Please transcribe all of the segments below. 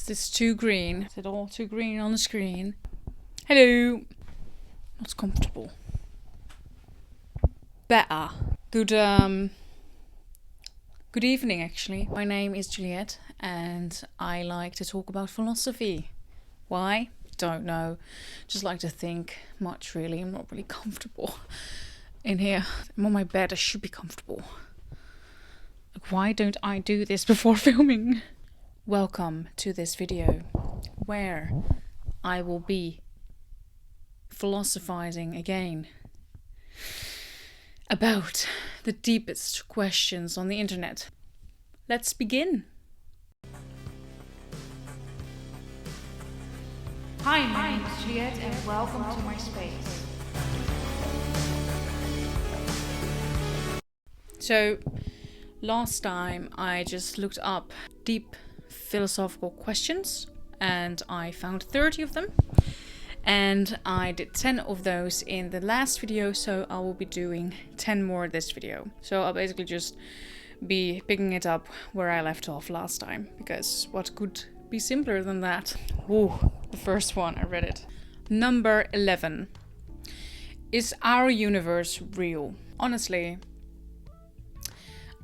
Is this too green? Is it all too green on the screen? Hello. Not comfortable. Better. Good evening, actually. My name is Juliette, and I like to talk about philosophy. Why? Don't know. Just like to think much, really. I'm not really comfortable in here. I'm on my bed. I should be comfortable. Like, why don't I do this before filming? Welcome to this video, where I will be philosophizing again about the deepest questions on the internet. Let's begin. Hi, my name is Juliette and welcome to my space. So, last time I just looked up deep philosophical questions and I found 30 of them. And I did 10 of those in the last video, so I will be doing 10 more this video. So I'll basically just be picking it up where I left off last time, because what could be simpler than that? Ooh, the first one, I read it. Number 11. Is our universe real? Honestly,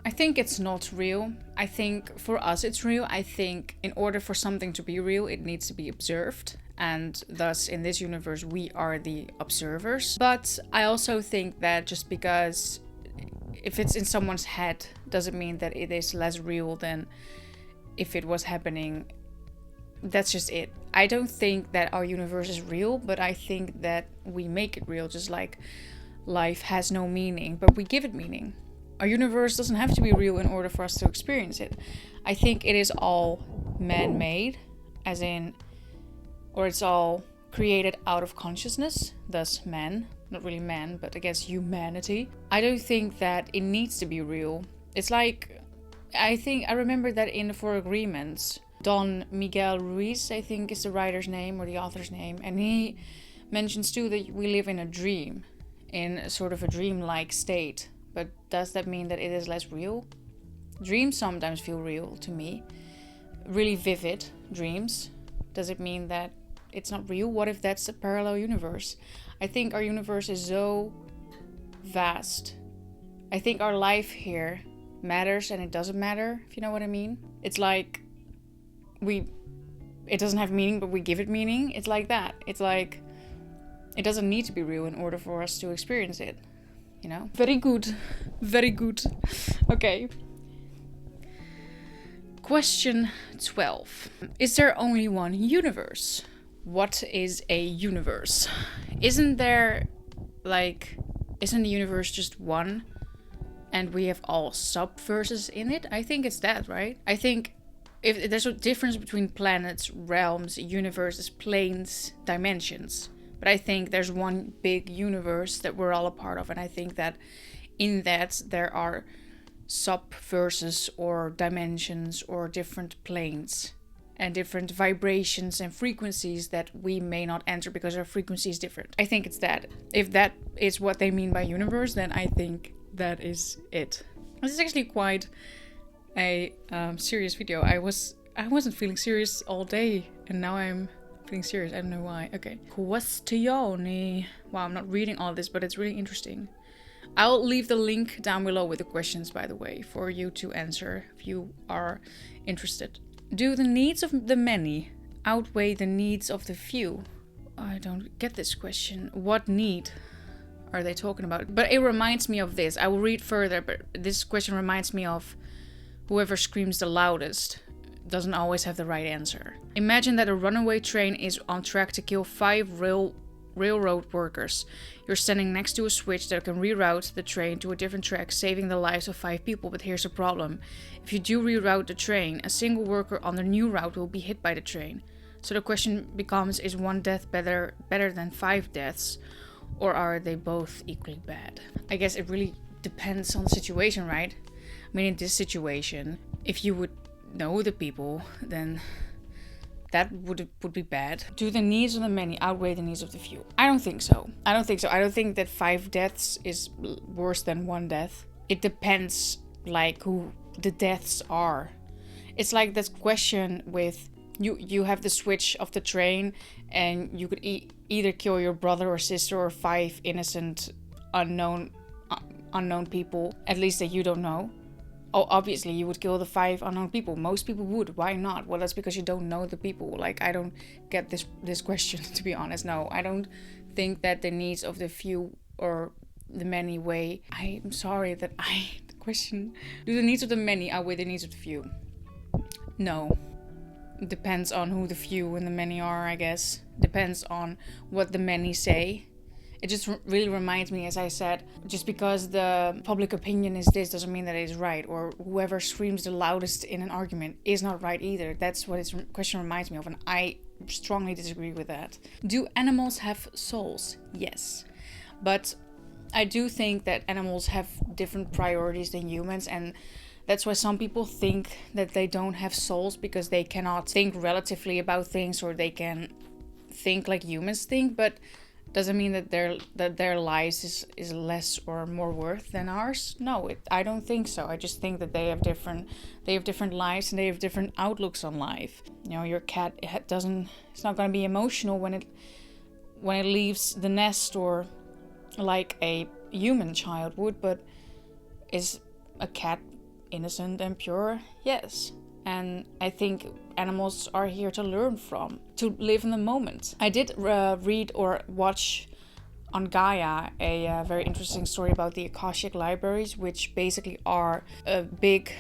I think it's not real. I think for us it's real. I think in order for something to be real, it needs to be observed. And thus, in this universe, we are the observers. But I also think that just because if it's in someone's head, doesn't mean that it is less real than if it was happening. That's just it. I don't think that our universe is real, but I think that we make it real, just like life has no meaning, but we give it meaning. Our universe doesn't have to be real in order for us to experience it. I think it is all man-made, as in, or it's all created out of consciousness, thus man. Not really man, but I guess humanity. I don't think that it needs to be real. It's like, I remember that in the Four Agreements, Don Miguel Ruiz, I think is the writer's name or the author's name, and he mentions too that we live in a dream, in a sort of a dream-like state. But does that mean that it is less real? Dreams sometimes feel real to me. Really vivid dreams. Does it mean that it's not real? What if that's a parallel universe? I think our universe is so vast. I think our life here matters and it doesn't matter, if you know what I mean. It's like it doesn't have meaning, but we give it meaning. It's like that. It's like it doesn't need to be real in order for us to experience it. You know? Very good. Very good. Okay. Question 12. Is there only one universe? What is a universe? Isn't the universe just one? And we have all sub-verses in it? I think it's that, right? I think if there's a difference between planets, realms, universes, planes, dimensions. But I think there's one big universe that we're all a part of. And I think that in that there are sub-verses or dimensions or different planes and different vibrations and frequencies that we may not enter because our frequency is different. I think it's that. If that is what they mean by universe, then I think that is it. This is actually quite a serious video. I wasn't feeling serious all day, and now I'm feeling serious. I don't know why. Okay. Questione. Wow, I'm not reading all this, but it's really interesting. I'll leave the link down below with the questions, by the way, for you to answer if you are interested. Do the needs of the many outweigh the needs of the few? I don't get this question. What need are they talking about? But it reminds me of this. I will read further, but this question reminds me of whoever screams the loudest doesn't always have the right answer. Imagine that a runaway train is on track to kill 5 railroad workers. You're standing next to a switch that can reroute the train to a different track, saving the lives of 5 people. But here's the problem. If you do reroute the train, a single worker on the new route will be hit by the train. So the question becomes, is one death better than 5 deaths? Or are they both equally bad? I guess it really depends on the situation, right? I mean, in this situation, if you would know the people, then that would be bad. Do the needs of the many outweigh the needs of the few? I don't think so. I don't think that 5 deaths is worse than 1 death. It depends, like, who the deaths are. It's like this question with You have the switch of the train, and you could either kill your brother or sister or 5 innocent unknown people, at least that you don't know. Oh, obviously you would kill the 5 unknown people. Most people would. Why not? Well, that's because you don't know the people. Like, I don't get this question, to be honest. No, I don't think that the needs of the few or the many weigh. I'm sorry that the question. Do the needs of the many outweigh the needs of the few? No. It depends on who the few and the many are, I guess. Depends on what the many say. It just really reminds me, as I said, just because the public opinion is this doesn't mean that it is right, or whoever screams the loudest in an argument is not right either. That's what this question reminds me of, and I strongly disagree with that. Do animals have souls? Yes. But I do think that animals have different priorities than humans, and that's why some people think that they don't have souls, because they cannot think relatively about things, or they can think like humans think, but doesn't mean that their lives is less or more worth than ours. No, I don't think so. I just think that they have different lives, and they have different outlooks on life. You know, your cat it's not going to be emotional when it leaves the nest, or like a human child would. But is a cat innocent and pure? Yes. And I think animals are here to learn from, to live in the moment. I did read or watch on Gaia a very interesting story about the Akashic libraries, which basically are a big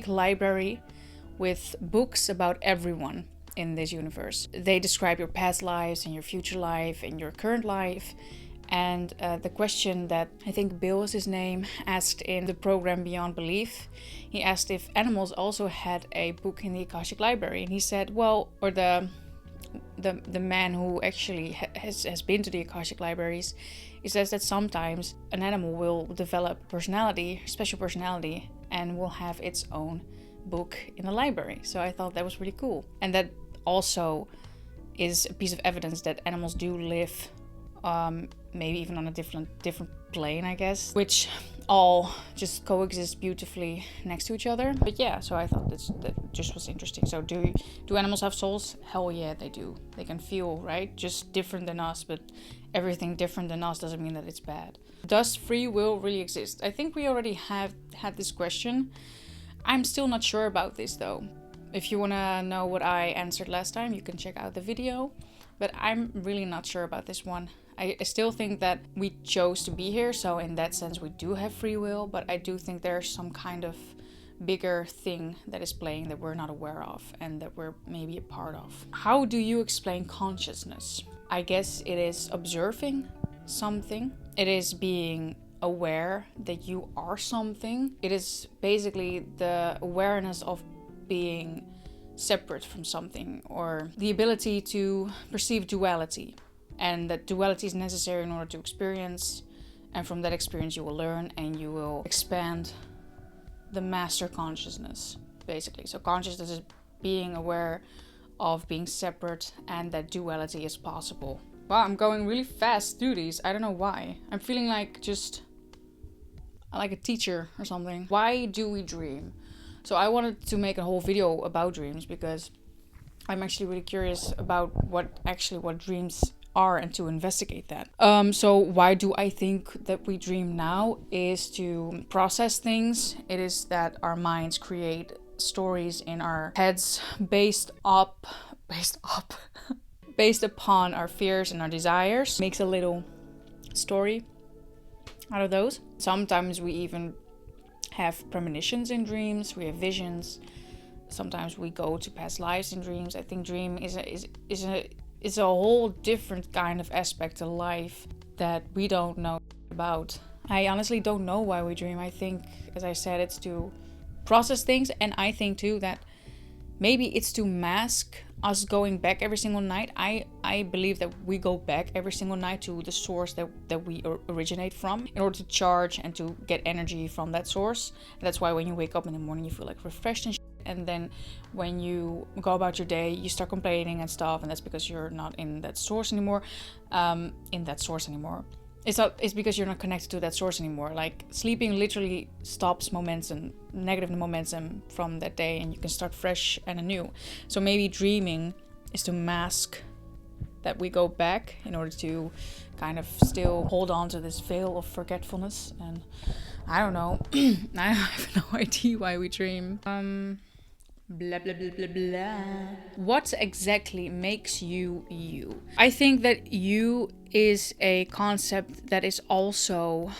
library with books about everyone in this universe. They describe your past lives and your future life and your current life. And the question that I think Bill is his name asked in the program Beyond Belief, he asked if animals also had a book in the Akashic library, and he said, well, or the man who actually has been to the Akashic libraries, he says that sometimes an animal will develop special personality, and will have its own book in the library. So I thought that was really cool, and that also is a piece of evidence that animals do live. Maybe even on a different plane, I guess, which all just coexist beautifully next to each other. But yeah, so I thought that just was interesting. So do animals have souls? Hell yeah, they do. They can feel, right? Just different than us, but everything different than us doesn't mean that it's bad. Does free will really exist? I think we already have had this question. I'm still not sure about this though. If you want to know what I answered last time, you can check out the video. But I'm really not sure about this one. I still think that we chose to be here, so in that sense we do have free will, but I do think there's some kind of bigger thing that is playing that we're not aware of and that we're maybe a part of. How do you explain consciousness? I guess it is observing something. It is being aware that you are something. It is basically the awareness of being separate from something, or the ability to perceive duality. And that duality is necessary in order to experience, and from that experience you will learn and you will expand the master consciousness, basically. So consciousness is being aware of being separate, and that duality is possible. Wow, I'm going really fast through these. I don't know why. I'm feeling like a teacher or something. Why do we dream? So I wanted to make a whole video about dreams, because I'm actually really curious about what dreams are, and to investigate that. So why do I think that we dream now is to process things. It is that our minds create stories in our heads based upon our fears and our desires. Makes a little story out of those. Sometimes we even have premonitions in dreams. We have visions. Sometimes we go to past lives in dreams. I think dream is a whole different kind of aspect to life that we don't know about. I honestly don't know why we dream. I think, as I said, it's to process things, and I think too that maybe it's to mask us going back every single night. I believe that we go back every single night to the source that we originate from, in order to charge and to get energy from that source. And that's why when you wake up in the morning you feel like refreshed and shit. And then when you go about your day, you start complaining and stuff, and that's because you're not in that source anymore. It's because you're not connected to that source anymore. Like sleeping literally stops negative momentum from that day, and you can start fresh and anew. So maybe dreaming is to mask that we go back in order to kind of still hold on to this veil of forgetfulness. And I don't know. I have no idea why we dream. Blah, blah, blah, blah, blah. What exactly makes you you? I think that you is a concept that is also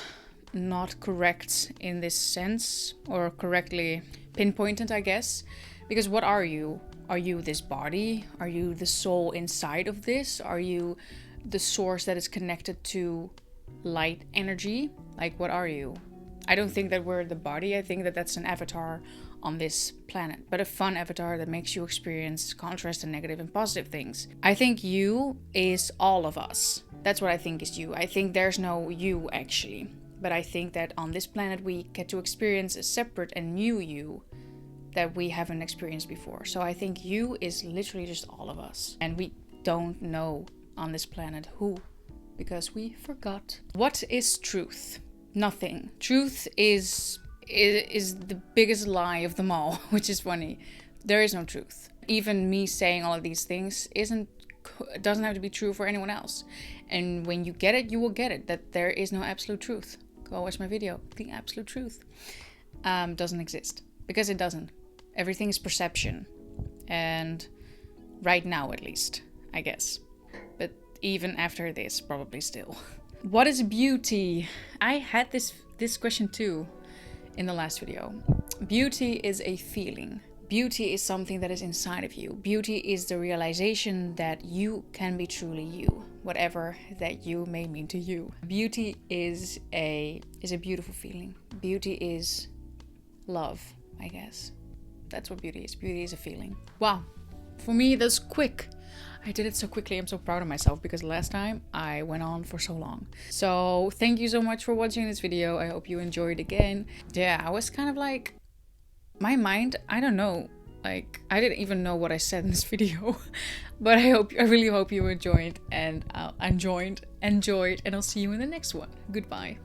not correct in this sense, or correctly pinpointed, I guess. Because what are you? Are you this body? Are you the soul inside of this? Are you the source that is connected to light energy? Like, what are you? I don't think that we're the body. I think that that's an avatar on this planet, but a fun avatar that makes you experience contrast and negative and positive things. I think you is all of us. That's what I think is you. I think there's no you actually, but I think that on this planet we get to experience a separate and new you that we haven't experienced before. So I think you is literally just all of us, and we don't know on this planet who, because we forgot. What is truth? Nothing. Truth is the biggest lie of them all, which is funny. There is no truth. Even me saying all of these things doesn't have to be true for anyone else. And when you get it, you will get it. That there is no absolute truth. Go watch my video. The absolute truth doesn't exist, because it doesn't. Everything is perception, and right now at least, I guess. But even after this, probably still. What is beauty? I had this question too in the last video. Beauty is a feeling. Beauty is something that is inside of you. Beauty is the realization that you can be truly you, whatever that you may mean to you. Beauty is a beautiful feeling. Beauty is love, I guess. That's what beauty is. Beauty is a feeling. Wow. For me, that's quick. I did it so quickly. I'm so proud of myself, because last time I went on for so long. So thank you so much for watching this video. I hope you enjoyed again. Yeah, I was kind of like, my mind, I don't know. Like, I didn't even know what I said in this video. But I really hope you enjoyed, and and I'll see you in the next one. Goodbye.